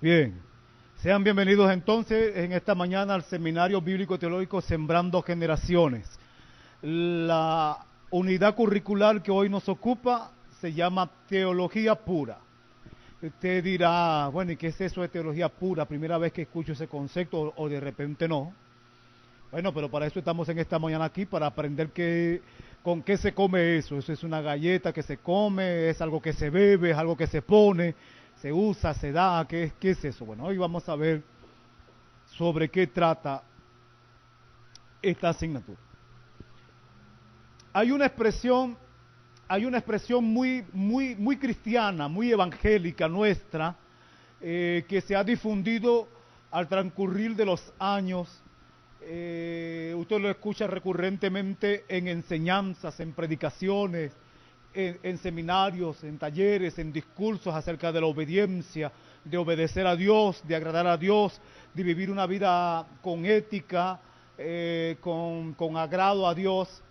Bien, sean bienvenidos entonces en esta mañana al Seminario Bíblico Teológico Sembrando Generaciones. La unidad curricular que hoy nos ocupa se llama Teología Pura. Usted dirá, bueno, ¿y qué es eso de teología pura? Primera vez que escucho ese concepto o de repente no. Bueno, pero para eso estamos en esta mañana aquí, para aprender con qué se come eso. Eso es una galleta que se come, es algo que se bebe, es algo que se pone, se usa, se da. ¿Qué es eso? Bueno, hoy vamos a ver sobre qué trata esta asignatura. Hay una expresión muy cristiana, muy evangélica nuestra, que se ha difundido al transcurrir de los años. Usted lo escucha recurrentemente en enseñanzas, en predicaciones, en seminarios, en talleres, en discursos acerca de la obediencia, de obedecer a Dios, de agradar a Dios, de vivir una vida con ética, con agrado a Dios,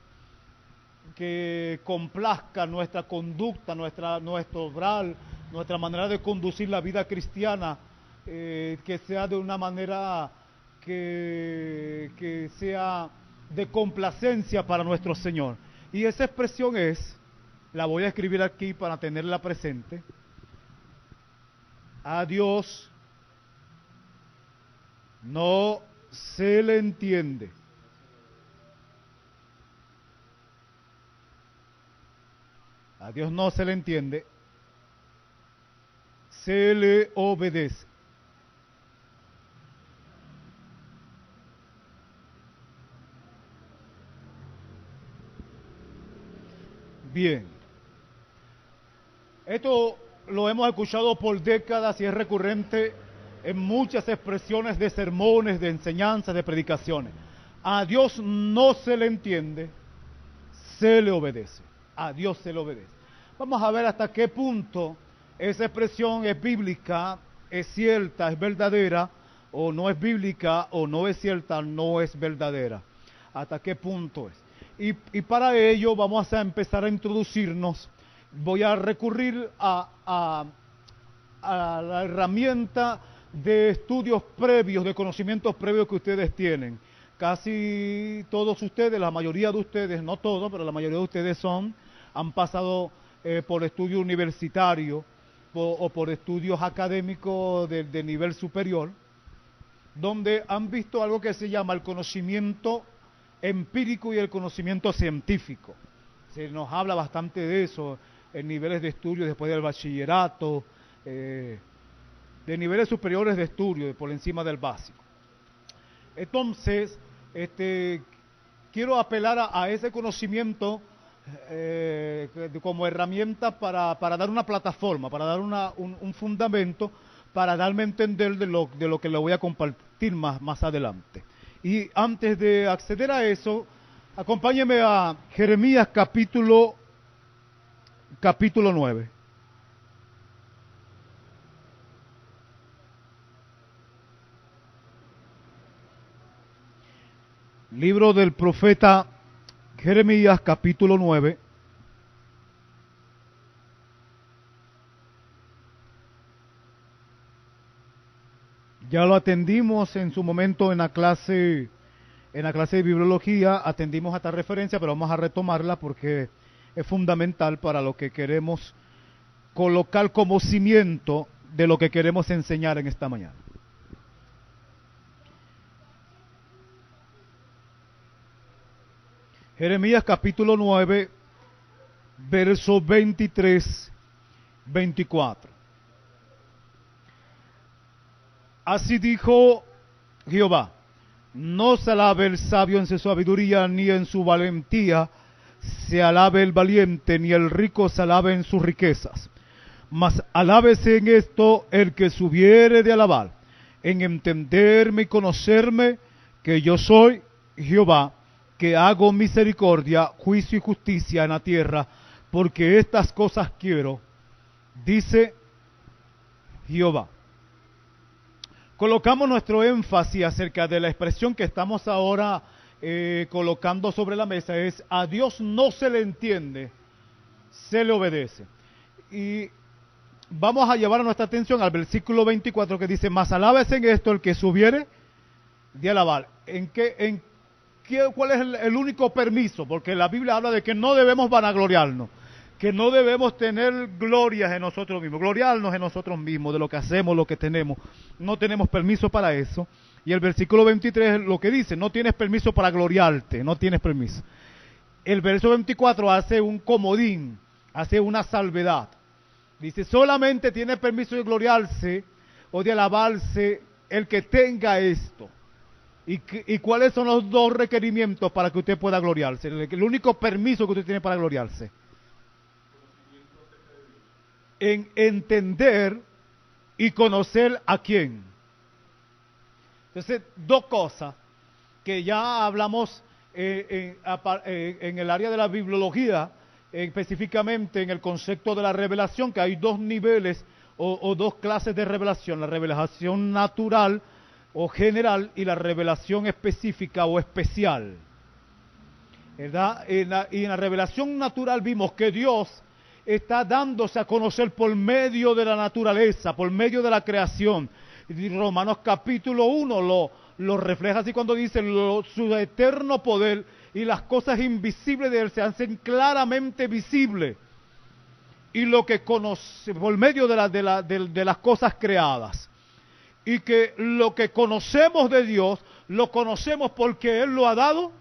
que complazca nuestra conducta, nuestro obrar, nuestra manera de conducir la vida cristiana, que sea de una manera que sea de complacencia para nuestro Señor. Y esa expresión la voy a escribir aquí para tenerla presente: a Dios no se le entiende. A Dios no se le entiende, se le obedece. Bien, esto lo hemos escuchado por décadas y es recurrente en muchas expresiones de sermones, de enseñanzas, de predicaciones. A Dios no se le entiende, se le obedece. A Dios se le obedece. Vamos a ver hasta qué punto esa expresión es bíblica, es cierta, es verdadera, o no es bíblica, o no es cierta, no es verdadera. Hasta qué punto es. Y para ello vamos a empezar a introducirnos. Voy a recurrir a la herramienta de estudios previos, de conocimientos previos que ustedes tienen. Casi todos ustedes, la mayoría de ustedes, no todos, pero la mayoría de ustedes han pasado por estudio universitario o por estudios académicos de nivel superior, donde han visto algo que se llama el conocimiento empírico y el conocimiento científico. Se nos habla bastante de eso en niveles de estudio después del bachillerato, de niveles superiores de estudio, por encima del básico. Entonces, quiero apelar a ese conocimiento como herramienta para dar una plataforma, para dar un fundamento, para darme a entender de lo que le voy a compartir más adelante. Y antes de acceder a eso, acompáñeme a Jeremías capítulo 9. Libro del profeta Jeremías capítulo 9. Ya lo atendimos en su momento en la clase de bibliología, atendimos a esta referencia, pero vamos a retomarla porque es fundamental para lo que queremos colocar como cimiento de lo que queremos enseñar en esta mañana. Jeremías capítulo 9, verso 23, 24. Así dijo Jehová: no se alabe el sabio en su sabiduría, ni en su valentía se alabe el valiente, ni el rico se alabe en sus riquezas. Mas alábese en esto el que subiere de alabar, en entenderme y conocerme, que yo soy Jehová, que hago misericordia, juicio y justicia en la tierra, porque estas cosas quiero, dice Jehová. Colocamos nuestro énfasis acerca de la expresión que estamos ahora colocando sobre la mesa, es: a Dios no se le entiende, se le obedece. Y vamos a llevar nuestra atención al versículo 24 que dice, mas alabes en esto el que subiere de alabar. ¿Cuál es el único permiso? Porque la Biblia habla de que no debemos vanagloriarnos, que no debemos tener glorias en nosotros mismos, gloriarnos en nosotros mismos, de lo que hacemos, lo que tenemos. No tenemos permiso para eso. Y el versículo 23 es lo que dice, no tienes permiso para gloriarte, no tienes permiso. El verso 24 hace un comodín, hace una salvedad. Dice, solamente tiene permiso de gloriarse o de alabarse el que tenga esto. ¿Y cuáles son los dos requerimientos para que usted pueda gloriarse? El único permiso que usted tiene para gloriarse. En entender y conocer a quién. Entonces, dos cosas que ya hablamos en el área de la bibliología, específicamente en el concepto de la revelación, que hay dos niveles o dos clases de revelación, la revelación natural o general y la revelación específica o especial, ¿verdad? Y en la revelación natural vimos que Dios está dándose a conocer por medio de la naturaleza, por medio de la creación. Y Romanos capítulo 1 lo refleja así cuando dice su eterno poder y las cosas invisibles de Él se hacen claramente visibles. Y lo que conoce por medio de las cosas creadas. Y que lo que conocemos de Dios, lo conocemos porque Él lo ha dado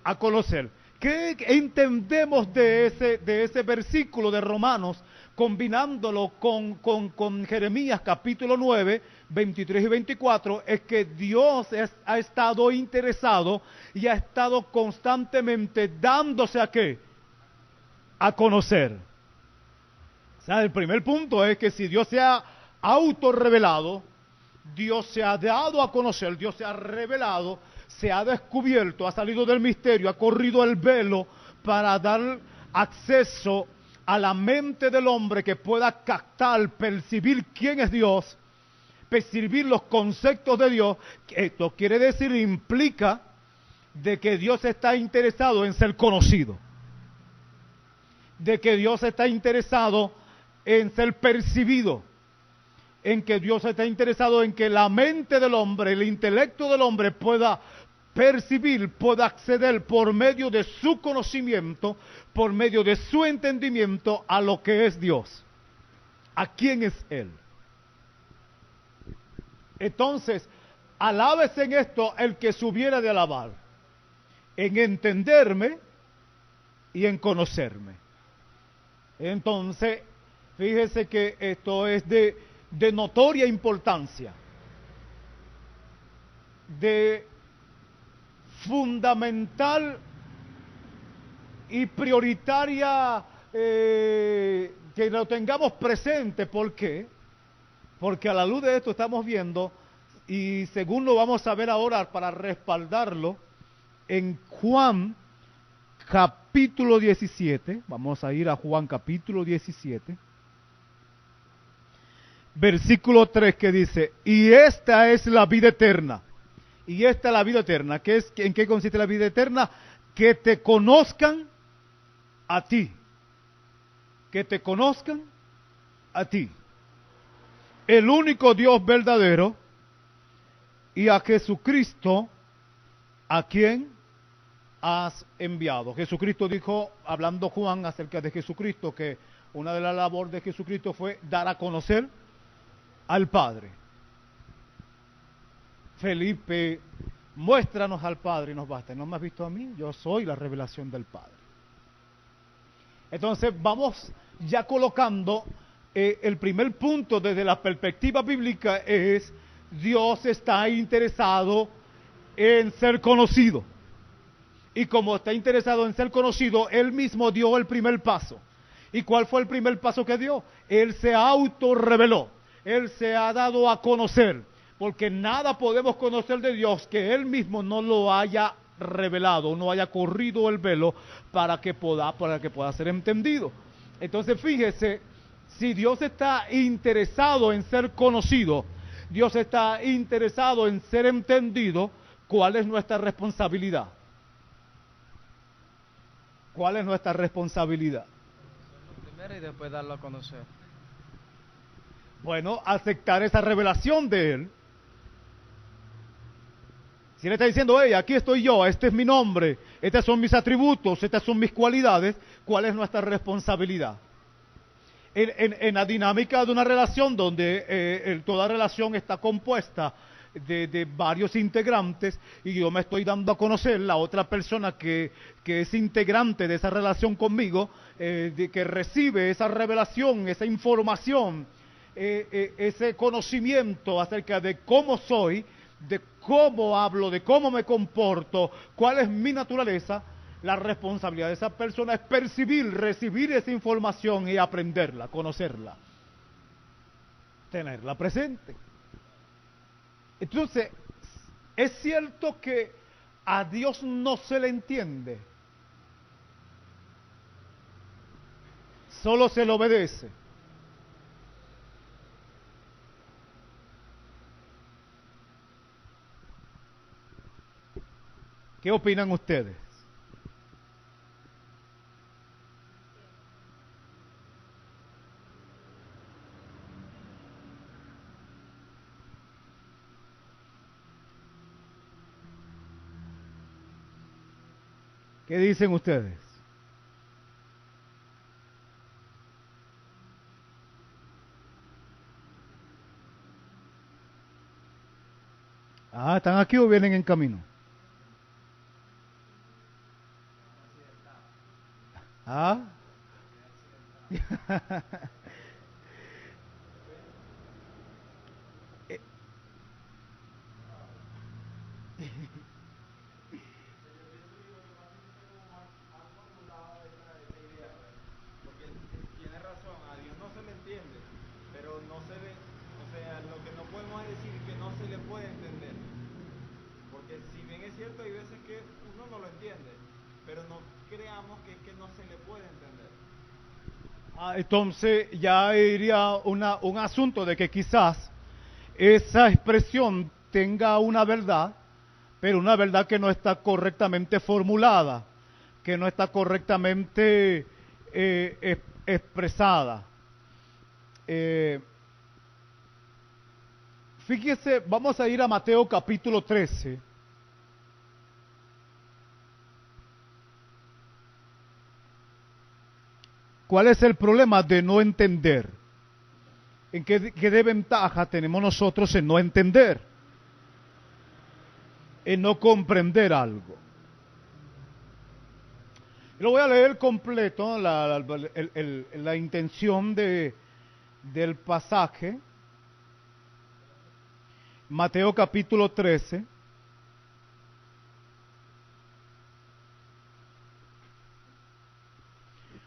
a conocer. ¿Qué entendemos de ese versículo de Romanos, combinándolo con Jeremías capítulo 9, 23 y 24? Es que Dios ha estado interesado y ha estado constantemente dándose a ¿qué? A conocer. O sea, el primer punto es que si Dios se ha autorrevelado, Dios se ha dado a conocer, Dios se ha revelado, se ha descubierto, ha salido del misterio, ha corrido el velo para dar acceso a la mente del hombre que pueda captar, percibir quién es Dios, percibir los conceptos de Dios. Esto quiere decir, implica de que Dios está interesado en ser conocido, de que Dios está interesado en ser percibido, en que Dios está interesado en que la mente del hombre, el intelecto del hombre pueda percibir, pueda acceder por medio de su conocimiento, por medio de su entendimiento a lo que es Dios, a quién es Él. Entonces, alábese en esto el que subiera de alabar, en entenderme y en conocerme. Entonces, fíjese que esto es de notoria importancia, de fundamental y prioritaria, que lo tengamos presente. ¿Por qué? Porque a la luz de esto estamos viendo, y según lo vamos a ver ahora para respaldarlo, en Juan capítulo 17, vamos a ir a Juan capítulo 17, versículo 3, que dice, y esta es la vida eterna. Y esta es la vida eterna. ¿En qué consiste la vida eterna? Que te conozcan a ti. Que te conozcan a ti. El único Dios verdadero, y a Jesucristo, a quien has enviado. Jesucristo dijo, hablando Juan acerca de Jesucristo, que una de las labores de Jesucristo fue dar a conocer al Padre. Felipe, muéstranos al Padre y nos basta. ¿No me has visto a mí? Yo soy la revelación del Padre. Entonces vamos ya colocando el primer punto desde la perspectiva bíblica es: Dios está interesado en ser conocido. Y como está interesado en ser conocido, Él mismo dio el primer paso. ¿Y cuál fue el primer paso que dio? Él se autorreveló. Él se ha dado a conocer. Porque nada podemos conocer de Dios que Él mismo no lo haya revelado, no haya corrido el velo para que pueda ser entendido. Entonces fíjese, si Dios está interesado en ser conocido, Dios está interesado en ser entendido, ¿cuál es nuestra responsabilidad? ¿Cuál es nuestra responsabilidad? Primero y después darlo a conocer. Bueno, aceptar esa revelación de Él. Si Él está diciendo, hey, aquí estoy yo, este es mi nombre, estos son mis atributos, estas son mis cualidades, ¿cuál es nuestra responsabilidad? En la dinámica de una relación donde toda relación está compuesta de varios integrantes y yo me estoy dando a conocer, la otra persona que es integrante de esa relación conmigo, que recibe esa revelación, esa información, ese conocimiento acerca de cómo soy, de cómo hablo, de cómo me comporto, cuál es mi naturaleza. La responsabilidad de esa persona es percibir, recibir esa información y aprenderla, conocerla, tenerla presente. Entonces, es cierto que a Dios no se le entiende, solo se le obedece. ¿Qué opinan ustedes? ¿Qué dicen ustedes? Ah, ¿están aquí o vienen en camino? Ah. Porque tiene razón, a Dios no se le entiende, pero no se le, o sea, lo que no podemos es decir que no se le puede entender. Porque si bien es cierto, hay veces que uno no lo entiende, pero no creamos que es que no se le puede entender. Entonces ya iría un asunto de que quizás esa expresión tenga una verdad, pero una verdad que no está correctamente formulada, que no está correctamente expresada. Fíjese, vamos a ir a Mateo capítulo 13. ¿Cuál es el problema de no entender? ¿En qué desventaja tenemos nosotros en no entender? En no comprender algo. Lo voy a leer completo, la intención del pasaje. Mateo capítulo 13.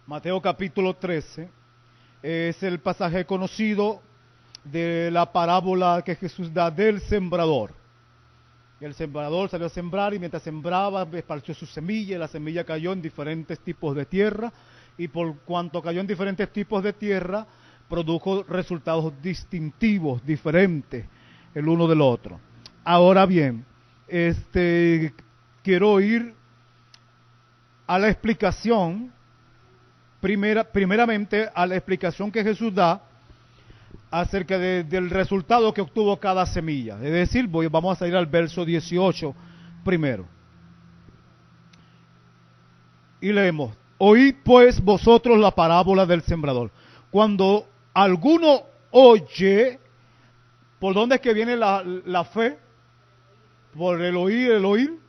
Mateo capítulo 13 es el pasaje conocido de la parábola que Jesús da del sembrador. El sembrador salió a sembrar y mientras sembraba esparció su semilla y la semilla cayó en diferentes tipos de tierra y por cuanto cayó en diferentes tipos de tierra produjo resultados distintivos, diferentes el uno del otro. Ahora bien, quiero ir a la explicación, primeramente a la explicación que Jesús da acerca del resultado que obtuvo cada semilla. Es decir, vamos a salir al verso 18 primero. Y leemos: oíd pues vosotros la parábola del sembrador. Cuando alguno oye, ¿por dónde es que viene la fe? ¿Por el oír, el oír?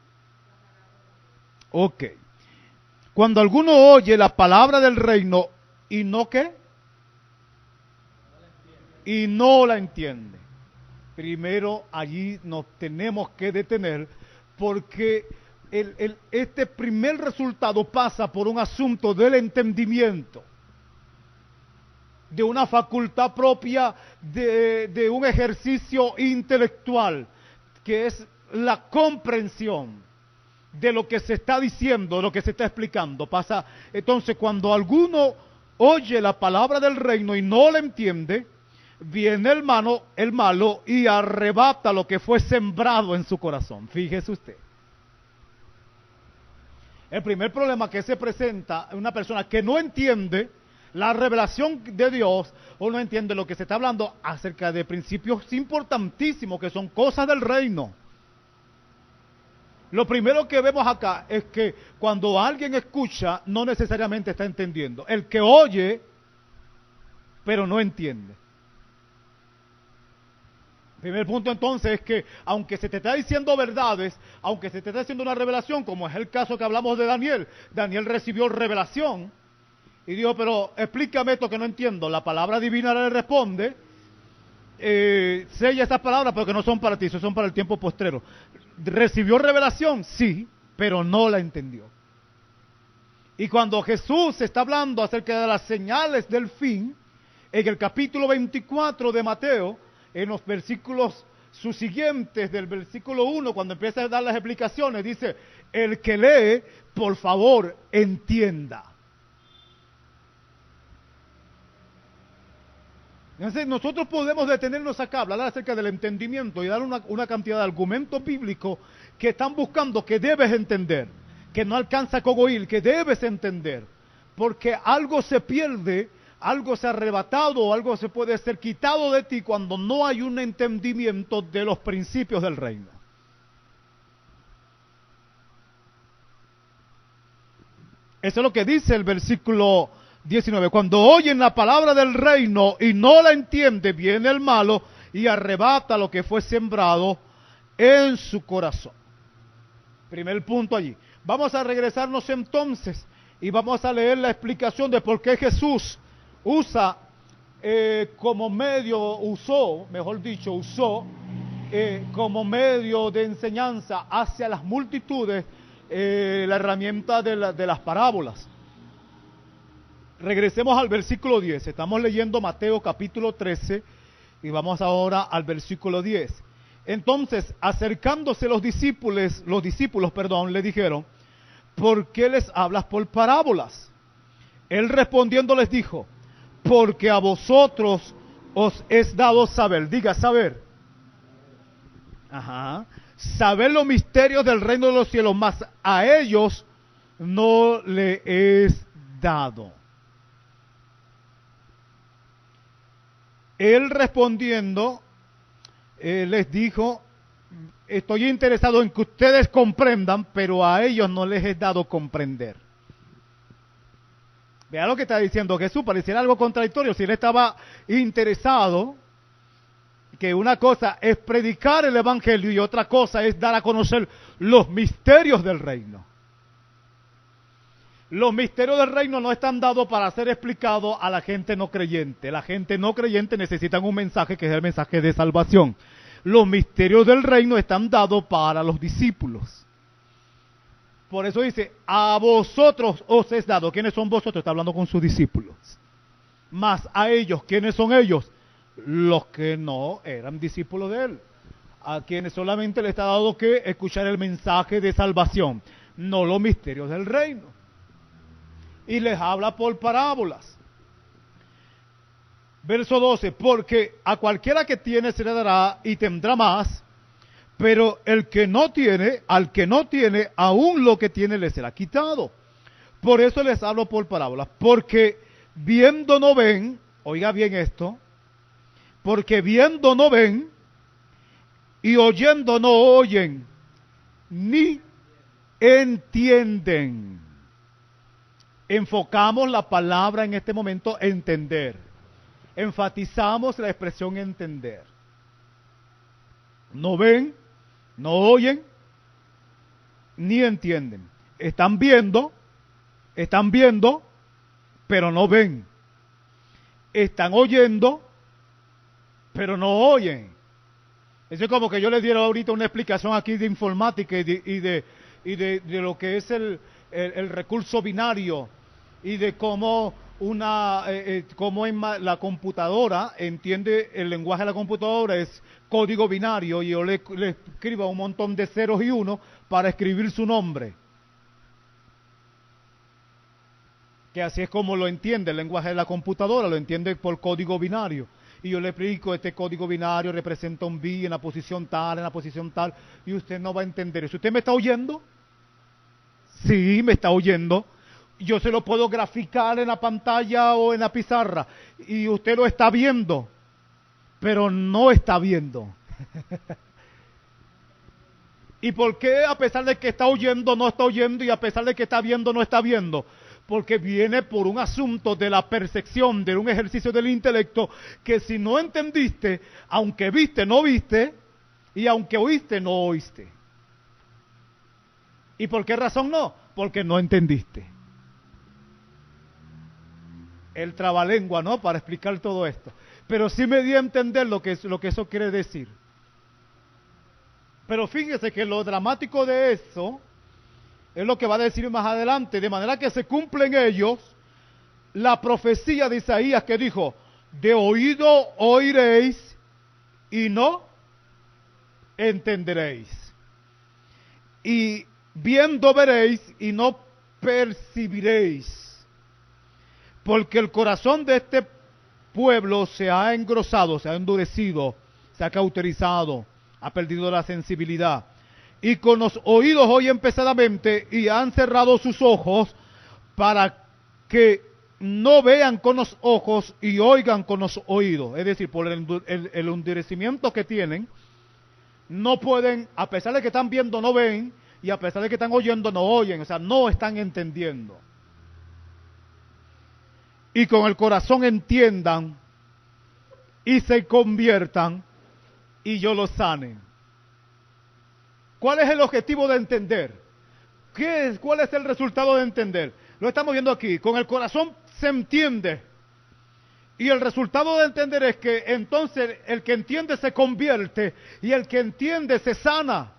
Ok. Cuando alguno oye la palabra del reino y no ¿qué? Y no la entiende. Primero allí nos tenemos que detener porque este primer resultado pasa por un asunto del entendimiento, de una facultad propia, de un ejercicio intelectual, que es la comprensión de lo que se está diciendo, de lo que se está explicando. Pasa, entonces, cuando alguno oye la palabra del reino y no la entiende, viene el malo y arrebata lo que fue sembrado en su corazón. Fíjese usted. El primer problema que se presenta en una persona que no entiende La revelación de Dios, uno entiende lo que se está hablando acerca de principios importantísimos que son cosas del reino. Lo primero que vemos acá es que cuando alguien escucha, no necesariamente está entendiendo. El que oye, pero no entiende. El primer punto entonces es que aunque se te está diciendo verdades, aunque se te está haciendo una revelación, como es el caso que hablamos de Daniel, Daniel recibió revelación y dijo, pero explícame esto que no entiendo. La palabra divina le responde, sella estas palabras porque no son para ti, son para el tiempo postrero. ¿Recibió revelación? Sí, pero no la entendió. Y cuando Jesús está hablando acerca de las señales del fin, en el capítulo 24 de Mateo, en los versículos subsiguientes del versículo 1, cuando empieza a dar las explicaciones, dice, el que lee, por favor, entienda. Entonces, nosotros podemos detenernos acá, hablar acerca del entendimiento y dar una cantidad de argumentos bíblicos que están buscando que debes entender, que no alcanza con oír, que debes entender, porque algo se pierde, algo se ha arrebatado, algo se puede ser quitado de ti cuando no hay un entendimiento de los principios del reino. Eso es lo que dice el versículo 19. Cuando oyen la palabra del reino y no la entienden, viene el malo y arrebata lo que fue sembrado en su corazón. Primer punto allí. Vamos a regresarnos entonces y vamos a leer la explicación de por qué Jesús usó como medio de enseñanza hacia las multitudes la herramienta de las parábolas. Regresemos al versículo 10. Estamos leyendo Mateo capítulo 13 y vamos ahora al versículo 10. Entonces, acercándose los discípulos, le dijeron, ¿por qué les hablas por parábolas? Él respondiendo les dijo, porque a vosotros os es dado saber. Diga, saber. Saber los misterios del reino de los cielos, mas a ellos no le es dado. Él respondiendo, les dijo, estoy interesado en que ustedes comprendan, pero a ellos no les es dado comprender. Vea lo que está diciendo Jesús, pareciera algo contradictorio. Si él estaba interesado, que una cosa es predicar el evangelio y otra cosa es dar a conocer los misterios del reino. Los misterios del reino no están dados para ser explicados a la gente no creyente. La gente no creyente necesita un mensaje que es el mensaje de salvación. Los misterios del reino están dados para los discípulos. Por eso dice, a vosotros os es dado. ¿Quiénes son vosotros? Está hablando con sus discípulos. Más a ellos, ¿quiénes son ellos? Los que no eran discípulos de él. A quienes solamente les está dado que escuchar el mensaje de salvación, no los misterios del reino. Y les habla por parábolas. Verso 12, porque a cualquiera que tiene se le dará y tendrá más, pero el que no tiene, al que no tiene, aún lo que tiene le será quitado. Por eso les hablo por parábolas, porque viendo no ven, oiga bien esto, porque viendo no ven y oyendo no oyen, ni entienden. Enfocamos la palabra en este momento entender. Enfatizamos la expresión entender. No ven, no oyen, ni entienden. Están viendo, pero no ven. Están oyendo, pero no oyen. Eso es como que yo les diera ahorita una explicación aquí de informática y de lo que es el recurso binario y de cómo cómo la computadora entiende el lenguaje de la computadora es código binario y yo le escribo un montón de ceros y unos para escribir su nombre. Que así es como lo entiende el lenguaje de la computadora, lo entiende por código binario. Y yo le explico, este código binario representa un bit en la posición tal, y usted no va a entender eso. ¿Usted me está oyendo? Sí, me está oyendo. Yo se lo puedo graficar en la pantalla o en la pizarra y usted lo está viendo, pero no está viendo. ¿Y por qué a pesar de que está oyendo no está oyendo y a pesar de que está viendo no está viendo? Porque viene por un asunto de la percepción, de un ejercicio del intelecto, que si no entendiste, aunque viste, no viste, y aunque oíste, no oíste. ¿Y por qué razón no? Porque no entendiste. El trabalengua, ¿no? Para explicar todo esto. Pero sí me di a entender lo que eso quiere decir. Pero fíjese que lo dramático de eso es lo que va a decir más adelante, de manera que se cumple en ellos la profecía de Isaías que dijo, de oído oiréis y no entenderéis. Y viendo veréis y no percibiréis. Porque el corazón de este pueblo se ha engrosado, se ha endurecido, se ha cauterizado, ha perdido la sensibilidad. Y con los oídos oyen pesadamente y han cerrado sus ojos para que no vean con los ojos y oigan con los oídos. Es decir, por el endurecimiento que tienen, no pueden, a pesar de que están viendo, no ven, y a pesar de que están oyendo, no oyen, o sea, no están entendiendo. Y con el corazón entiendan y se conviertan y yo los sane. ¿Cuál es el objetivo de entender? ¿Cuál es el resultado de entender? Lo estamos viendo aquí. Con el corazón se entiende. Y el resultado de entender es que entonces el que entiende se convierte y el que entiende se sana.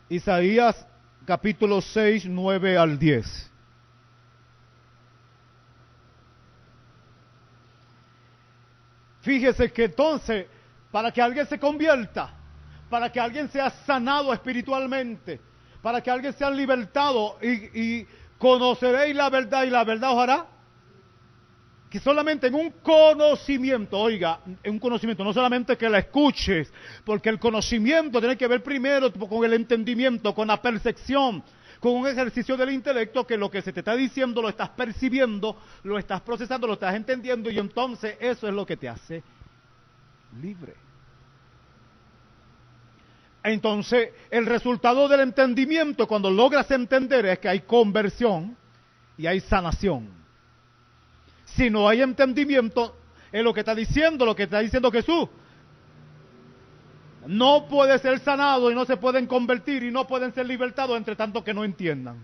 Isaías capítulo 6, 9 al 10. Fíjese que entonces, para que alguien se convierta, para que alguien sea sanado espiritualmente, para que alguien sea libertado y conoceréis la verdad y la verdad os hará, que solamente en un conocimiento, oiga, en un conocimiento, no solamente que la escuches, porque el conocimiento tiene que ver primero con el entendimiento, con la percepción, con un ejercicio del intelecto que lo que se te está diciendo lo estás percibiendo, lo estás procesando, lo estás entendiendo y entonces eso es lo que te hace libre. Entonces, el resultado del entendimiento cuando logras entender es que hay conversión y hay sanación. Si no hay entendimiento en lo que está diciendo Jesús, no puede ser sanado y no se pueden convertir y no pueden ser libertados entre tanto que no entiendan.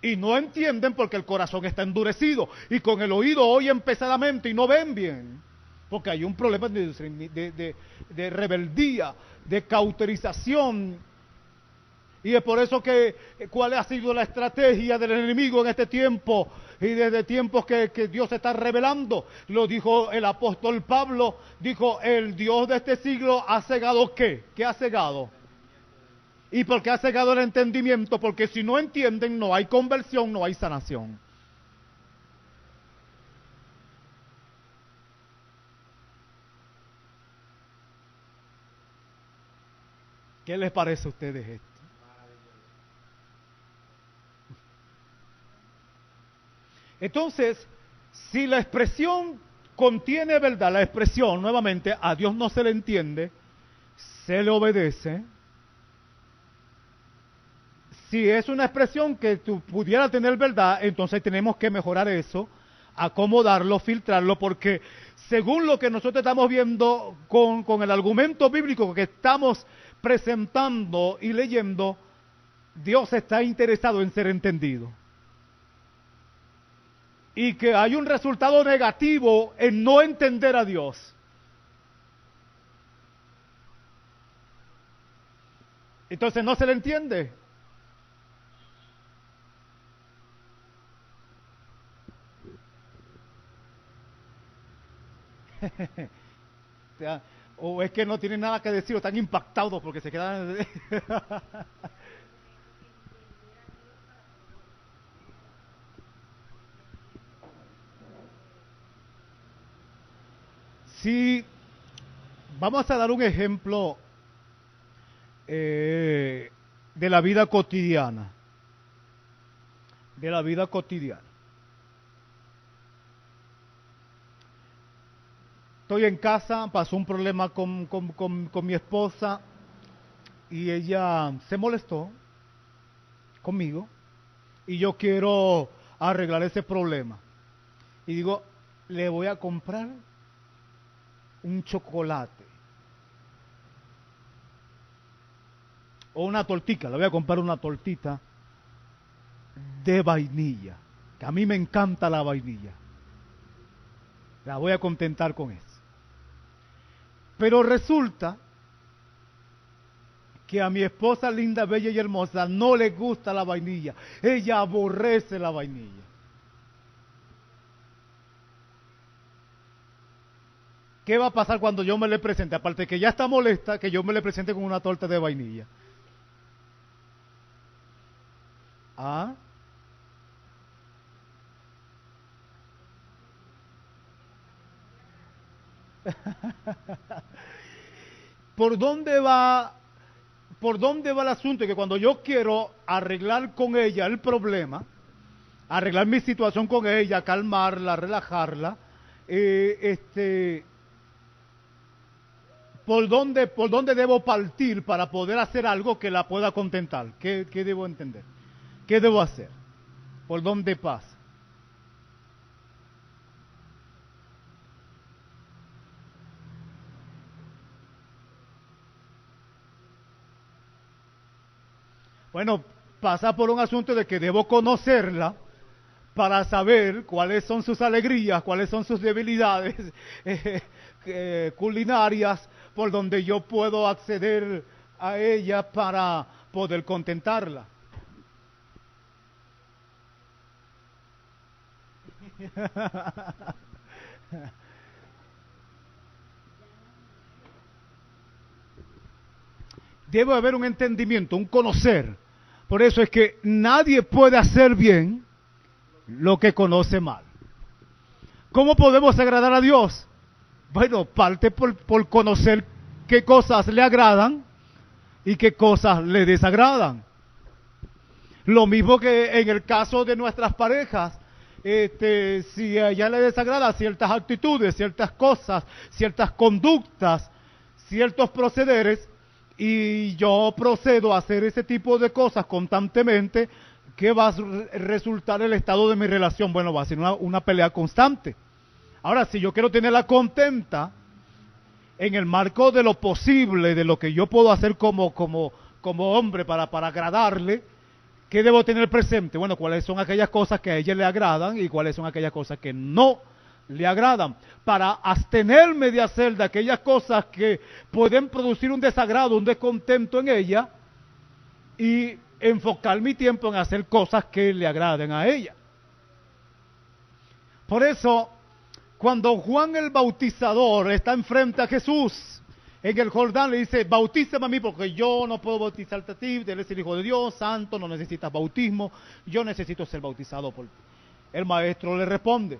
Y no entienden porque el corazón está endurecido y con el oído oyen pesadamente y no ven bien. Porque hay un problema de rebeldía, de cauterización. Y es por eso que cuál ha sido la estrategia del enemigo en este tiempo y desde tiempos que Dios se está revelando. Lo dijo el apóstol Pablo, dijo, el Dios de este siglo ha cegado ¿qué? ¿Qué ha cegado? ¿Y por qué ha cegado el entendimiento? Porque si no entienden no hay conversión, no hay sanación. ¿Qué les parece a ustedes esto? Entonces, si la expresión contiene verdad, la expresión, nuevamente, a Dios no se le entiende, se le obedece. Si es una expresión que tú pudiera tener verdad, entonces tenemos que mejorar eso, acomodarlo, filtrarlo, porque según lo que nosotros estamos viendo con el argumento bíblico que estamos presentando y leyendo, Dios está interesado en ser entendido. Y que hay un resultado negativo en no entender a Dios. Entonces no se le entiende. O es que no tienen nada que decir o están impactados porque se quedan... Vamos a dar un ejemplo de la vida cotidiana. De la vida cotidiana. Estoy en casa, pasó un problema con mi esposa y ella se molestó conmigo y yo quiero arreglar ese problema. Y digo, le voy a comprar un chocolate o una tortita, le voy a comprar una tortita de vainilla, que a mí me encanta la vainilla. La voy a contentar con eso. Pero resulta que a mi esposa linda, bella y hermosa no le gusta la vainilla. Ella aborrece la vainilla. ¿Qué va a pasar cuando yo me le presente? Aparte de que ya está molesta, que yo me le presente con una torta de vainilla. ¿Ah? ¿Por dónde va el asunto? Que cuando yo quiero arreglar con ella el problema, arreglar mi situación con ella, calmarla, relajarla, ¿por dónde debo partir para poder hacer algo que la pueda contentar? ¿Qué debo entender? ¿Qué debo hacer? ¿Por dónde pasa? Bueno, pasa por un asunto de que debo conocerla para saber cuáles son sus alegrías, cuáles son sus debilidades culinarias, por donde yo puedo acceder a ella para poder contentarla. Debe haber un entendimiento, un conocer. Por eso es que nadie puede hacer bien lo que conoce mal. ¿Cómo podemos agradar a Dios? Bueno, parte por conocer qué cosas le agradan y qué cosas le desagradan. Lo mismo que en el caso de nuestras parejas. Si a ella le desagrada ciertas actitudes, ciertas cosas, ciertas conductas, ciertos procederes, y yo procedo a hacer ese tipo de cosas constantemente, ¿qué va a resultar el estado de mi relación? Bueno, va a ser una pelea constante. Ahora, si yo quiero tenerla contenta, en el marco de lo posible, de lo que yo puedo hacer como hombre para agradarle, ¿qué debo tener presente? Bueno, cuáles son aquellas cosas que a ella le agradan y cuáles son aquellas cosas que no le agradan, para abstenerme de hacer de aquellas cosas que pueden producir un desagrado, un descontento en ella, y enfocar mi tiempo en hacer cosas que le agraden a ella. Por eso, cuando Juan el Bautizador está enfrente a Jesús en el Jordán, le dice, bautízame a mí porque yo no puedo bautizarte a ti, él es el Hijo de Dios, santo, no necesitas bautismo, yo necesito ser bautizado por ti. El maestro le responde,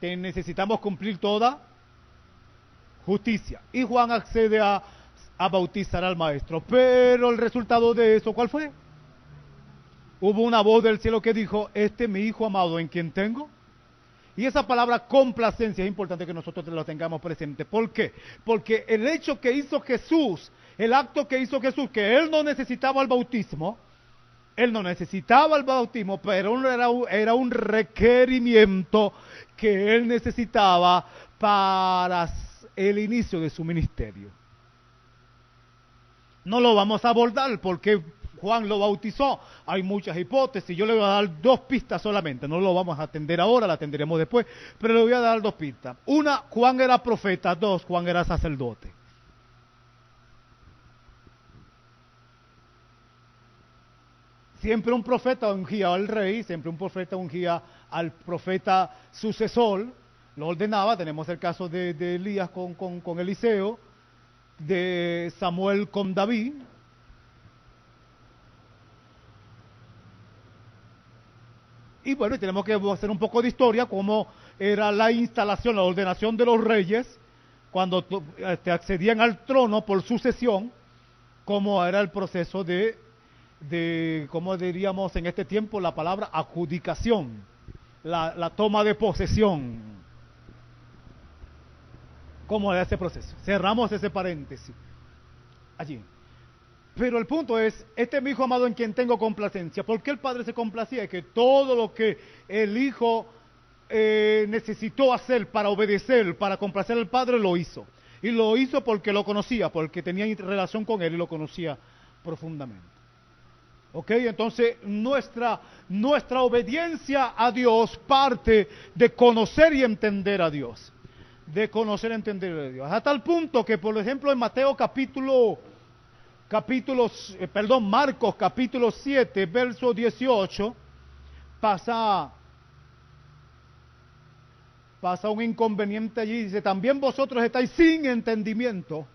necesitamos cumplir toda justicia. Y Juan accede a bautizar al maestro. Pero el resultado de eso, ¿cuál fue? Hubo una voz del cielo que dijo, este es mi hijo amado en quien tengo. Y esa palabra complacencia es importante que nosotros lo tengamos presente. ¿Por qué? Porque el hecho que hizo Jesús, el acto que hizo Jesús, que él no necesitaba el bautismo, pero era un requerimiento que él necesitaba para el inicio de su ministerio. No lo vamos a abordar porque Juan lo bautizó. Hay muchas hipótesis. Yo le voy a dar 2 pistas solamente. No lo vamos a atender ahora, la atenderemos después. Pero le voy a dar 2 pistas. Una, Juan era profeta. 2, Juan era sacerdote. Siempre un profeta ungía al rey, siempre un profeta ungía al profeta sucesor, lo ordenaba. Tenemos el caso de Elías con Eliseo, de Samuel con David. Y bueno, tenemos que hacer un poco de historia, cómo era la instalación, la ordenación de los reyes cuando accedían al trono por sucesión, como era el proceso de, ¿cómo diríamos en este tiempo la palabra? Adjudicación, la toma de posesión. ¿Cómo era ese proceso? Cerramos ese paréntesis allí. Pero el punto es, este es mi hijo amado en quien tengo complacencia. ¿Por qué el padre se complacía? Que todo lo que el hijo necesitó hacer para obedecer, para complacer al padre, lo hizo. Y lo hizo porque lo conocía, porque tenía relación con él y lo conocía profundamente. ¿Ok? Entonces nuestra obediencia a Dios parte de conocer y entender a Dios. De conocer y entender a Dios. A tal punto que, por ejemplo, en Mateo Marcos capítulo 7, verso 18, pasa un inconveniente allí. Dice, también vosotros estáis sin entendimiento.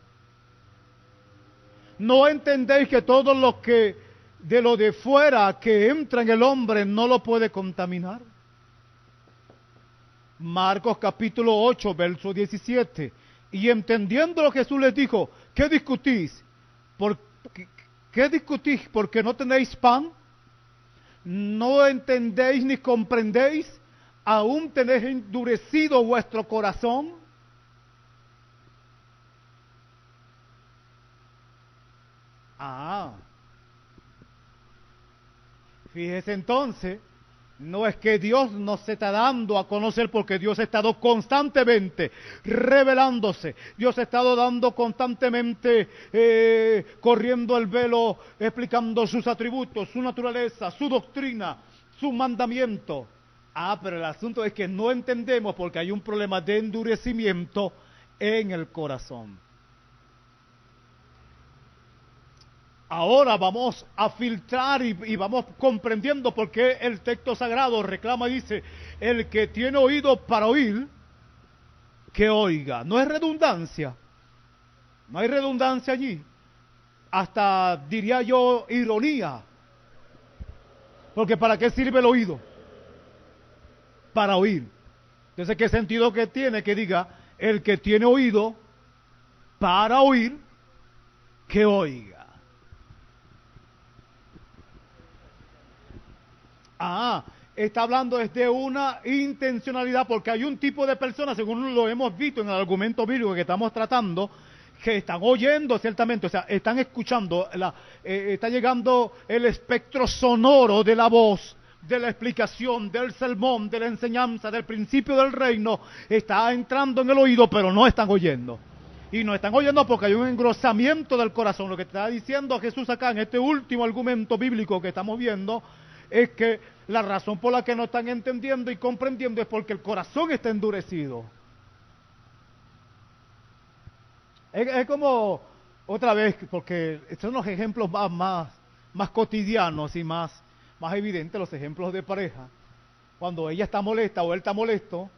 ¿No entendéis que todo lo que de lo de fuera que entra en el hombre no lo puede contaminar? Marcos capítulo 8, verso 17. Y entendiéndolo Jesús les dijo, ¿qué discutís? ¿Qué discutís? ¿Porque no tenéis pan? ¿No entendéis ni comprendéis? ¿Aún tenéis endurecido vuestro corazón? Fíjese entonces, no es que Dios nos está dando a conocer, porque Dios ha estado constantemente revelándose. Dios ha estado dando constantemente, corriendo el velo, explicando sus atributos, su naturaleza, su doctrina, su mandamiento. Pero el asunto es que no entendemos porque hay un problema de endurecimiento en el corazón. Ahora vamos a filtrar y vamos comprendiendo por qué el texto sagrado reclama y dice, el que tiene oído para oír, que oiga. No es redundancia, no hay redundancia allí. Hasta diría yo ironía, porque ¿para qué sirve el oído? Para oír. Entonces, ¿qué sentido que tiene que diga, el que tiene oído para oír, que oiga? Está hablando desde una intencionalidad, porque hay un tipo de personas, según lo hemos visto en el argumento bíblico que estamos tratando, que están oyendo ciertamente, o sea, están escuchando, está llegando el espectro sonoro de la voz, de la explicación, del sermón, de la enseñanza, del principio del reino, está entrando en el oído, pero no están oyendo. Y no están oyendo porque hay un engrosamiento del corazón. Lo que está diciendo Jesús acá en este último argumento bíblico que estamos viendo, es que la razón por la que no están entendiendo y comprendiendo es porque el corazón está endurecido. Es como, otra vez, porque son los ejemplos más cotidianos y más evidentes, los ejemplos de pareja. Cuando ella está molesta o él está molesto,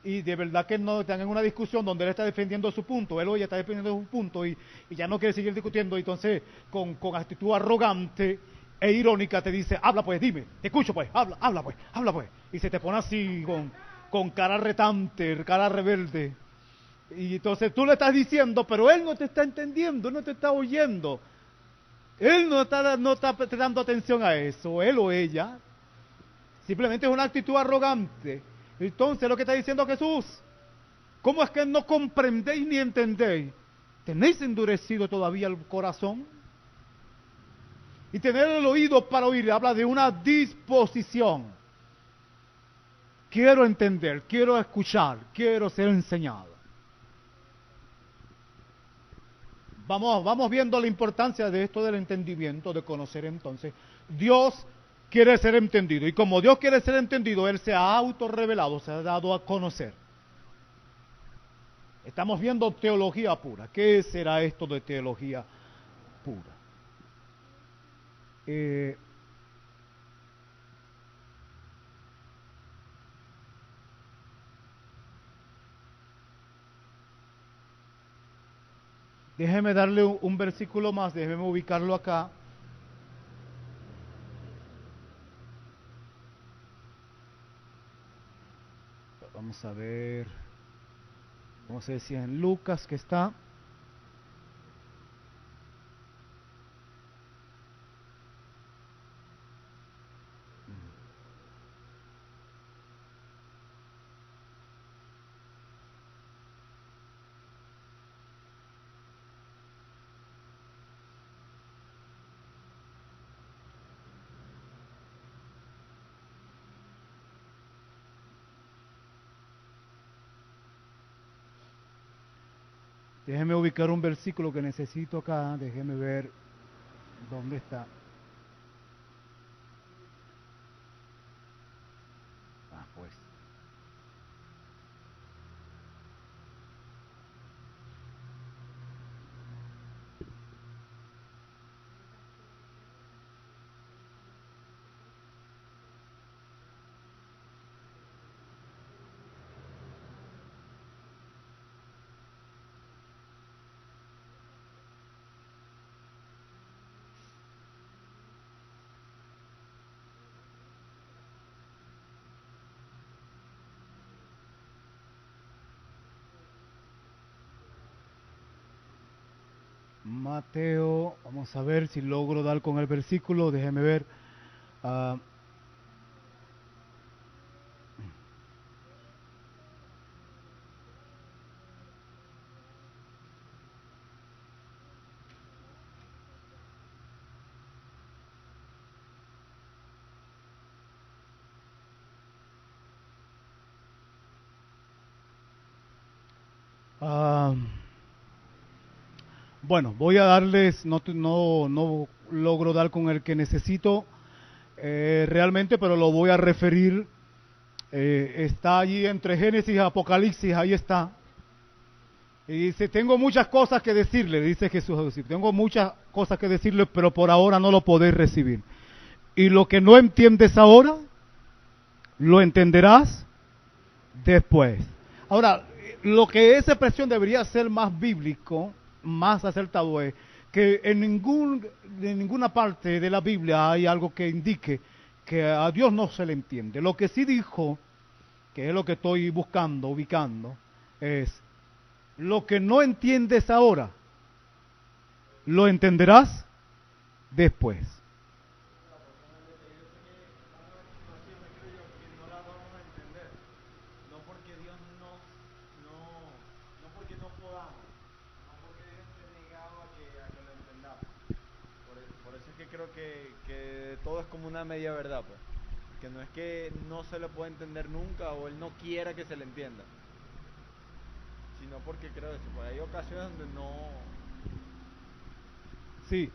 y de verdad que no están en una discusión donde él está defendiendo su punto, él o ella está defendiendo su punto y ya no quiere seguir discutiendo, y entonces con actitud arrogante e irónica te dice, habla pues, dime, te escucho pues, habla pues, y se te pone así con cara retante, cara rebelde, y entonces tú le estás diciendo, pero él no te está entendiendo, no te está oyendo, él no está dando atención a eso, él o ella, simplemente es una actitud arrogante. Entonces lo que está diciendo Jesús, ¿cómo es que no comprendéis ni entendéis? ¿Tenéis endurecido todavía el corazón? Y tener el oído para oír habla de una disposición. Quiero entender, quiero escuchar, quiero ser enseñado. Vamos viendo la importancia de esto del entendimiento, de conocer entonces. Dios quiere ser entendido, y como Dios quiere ser entendido, Él se ha autorrevelado, se ha dado a conocer. Estamos viendo teología pura. ¿Qué será esto de teología pura? Déjeme darle un versículo más, déjeme ubicarlo acá. Vamos a ver. no sé si en Lucas que está. Déjeme ubicar un versículo que necesito acá, déjeme ver dónde está. Ah, pues. Mateo, vamos a ver si logro dar con el versículo, déjeme ver. Ah, ah, bueno, voy a darles, no logro dar con el que necesito realmente, pero lo voy a referir. Está allí entre Génesis y Apocalipsis, ahí está. Y dice, tengo muchas cosas que decirle, dice Jesús a los discípulos, tengo muchas cosas que decirle, pero por ahora no lo podéis recibir. Y lo que no entiendes ahora, lo entenderás después. Ahora, lo que esa expresión debería ser más bíblico, más acertado es que en ninguna parte de la Biblia hay algo que indique que a Dios no se le entiende. Lo que sí dijo, que es lo que estoy buscando, ubicando, es lo que no entiendes ahora, lo entenderás después. No la vamos a entender, no porque Dios no porque no podamos, no porque Dios esté negado a que lo entendamos. Por eso es que creo que todo es como una media verdad, pues. Que no es que no se le pueda entender nunca o Él no quiera que se le entienda, sino porque creo eso, pues hay ocasiones donde no... Sí,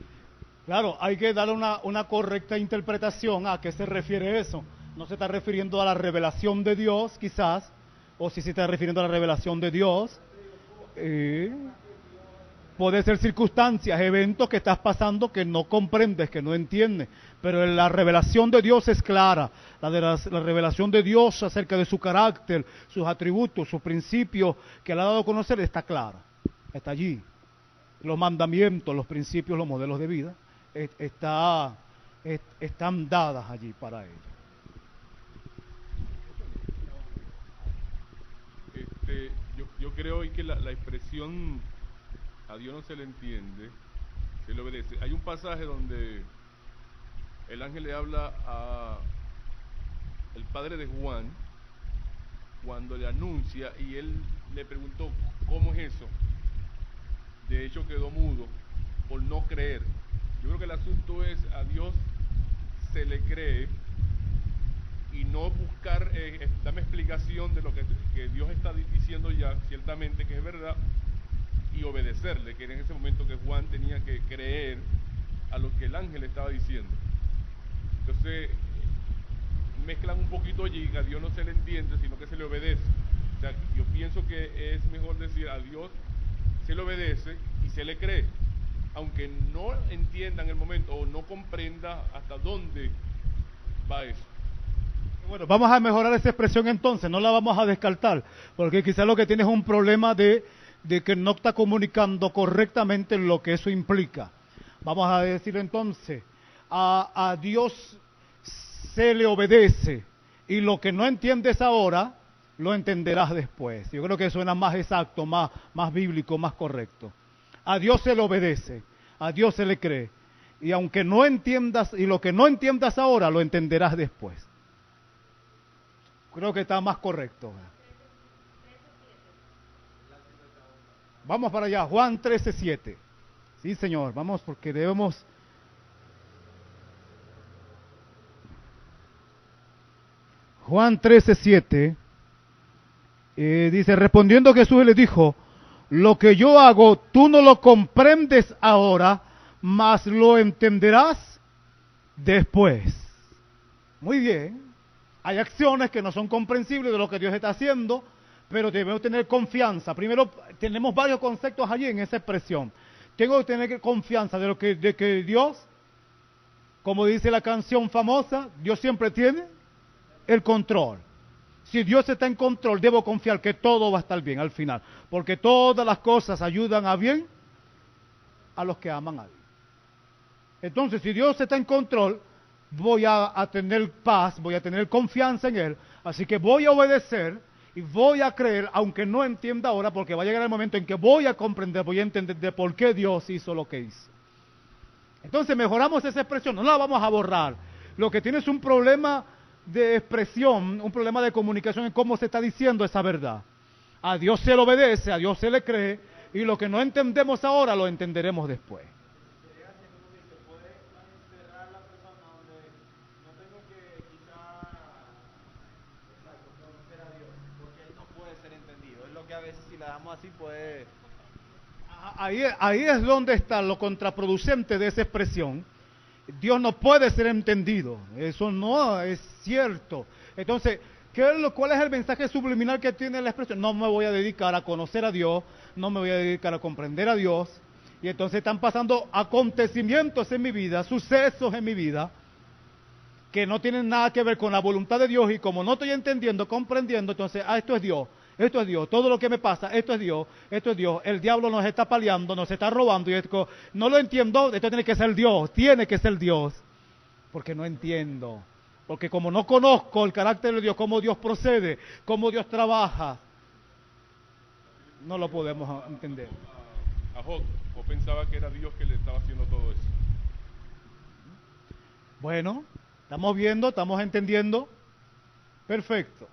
claro, hay que darle una correcta interpretación a qué se refiere eso. No se está refiriendo a la revelación de Dios, quizás, o si se está refiriendo a la revelación de Dios. Puede ser circunstancias, eventos que estás pasando que no comprendes, que no entiendes, pero la revelación de Dios es clara. La revelación de Dios acerca de su carácter, sus atributos, sus principios que le ha dado a conocer está clara, está allí. Los mandamientos, los principios, los modelos de vida están dadas allí para ellos. Yo creo que la expresión a Dios no se le entiende, se le obedece. Hay un pasaje donde el ángel le habla a el padre de Juan cuando le anuncia y él le preguntó ¿cómo es eso? De hecho quedó mudo por no creer. Yo creo que el asunto es a Dios se le cree y no buscar darme explicación de lo que Dios está diciendo ya, ciertamente que es verdad, y obedecerle, que era en ese momento que Juan tenía que creer a lo que el ángel estaba diciendo. Entonces mezclan un poquito allí, que a Dios no se le entiende, sino que se le obedece. O sea, yo pienso que es mejor decir a Dios se le obedece y se le cree, aunque no entienda en el momento o no comprenda hasta dónde va eso. Bueno, vamos a mejorar esa expresión entonces, no la vamos a descartar, porque quizás lo que tiene es un problema de que no está comunicando correctamente lo que eso implica. Vamos a decir entonces, a Dios se le obedece y lo que no entiendes ahora, lo entenderás después. Yo creo que suena más exacto, más bíblico, más correcto. A Dios se le obedece, a Dios se le cree. Y aunque no entiendas, y lo que no entiendas ahora, lo entenderás después. Creo que está más correcto. Vamos para allá, Juan 13:7. Sí, Señor, vamos porque debemos... Juan 13:7 dice, respondiendo Jesús le dijo, lo que yo hago tú no lo comprendes ahora, mas lo entenderás después. Muy bien, hay acciones que no son comprensibles de lo que Dios está haciendo, pero debemos tener confianza. Primero, tenemos varios conceptos allí en esa expresión. Tengo que tener confianza de que Dios, como dice la canción famosa, Dios siempre tiene el control. Si Dios está en control, debo confiar que todo va a estar bien al final, porque todas las cosas ayudan a bien a los que aman a Dios. Entonces, si Dios está en control, voy a tener paz, voy a tener confianza en Él, así que voy a obedecer y voy a creer, aunque no entienda ahora, porque va a llegar el momento en que voy a comprender, voy a entender de por qué Dios hizo lo que hizo. Entonces, mejoramos esa expresión, no la vamos a borrar. Lo que tiene es un problema de expresión, un problema de comunicación en cómo se está diciendo esa verdad. A Dios se le obedece, a Dios se le cree, y lo que no entendemos ahora lo entenderemos después. Que a veces si la damos así puede... Ahí es donde está lo contraproducente de esa expresión. Dios no puede ser entendido, eso no es cierto. Entonces, ¿cuál es el mensaje subliminal que tiene la expresión? No me voy a dedicar a conocer a Dios, no me voy a dedicar a comprender a Dios. Y entonces están pasando acontecimientos en mi vida, sucesos en mi vida, que no tienen nada que ver con la voluntad de Dios, y como no estoy entendiendo, comprendiendo, entonces, esto es Dios. Esto es Dios, todo lo que me pasa, esto es Dios, el diablo nos está paliando, nos está robando, y esto, no lo entiendo, esto tiene que ser Dios, porque no entiendo, porque como no conozco el carácter de Dios, cómo Dios procede, cómo Dios trabaja, no lo podemos entender. A Job, ¿o pensaba que era Dios que le estaba haciendo todo eso? Bueno, estamos viendo, estamos entendiendo, perfecto.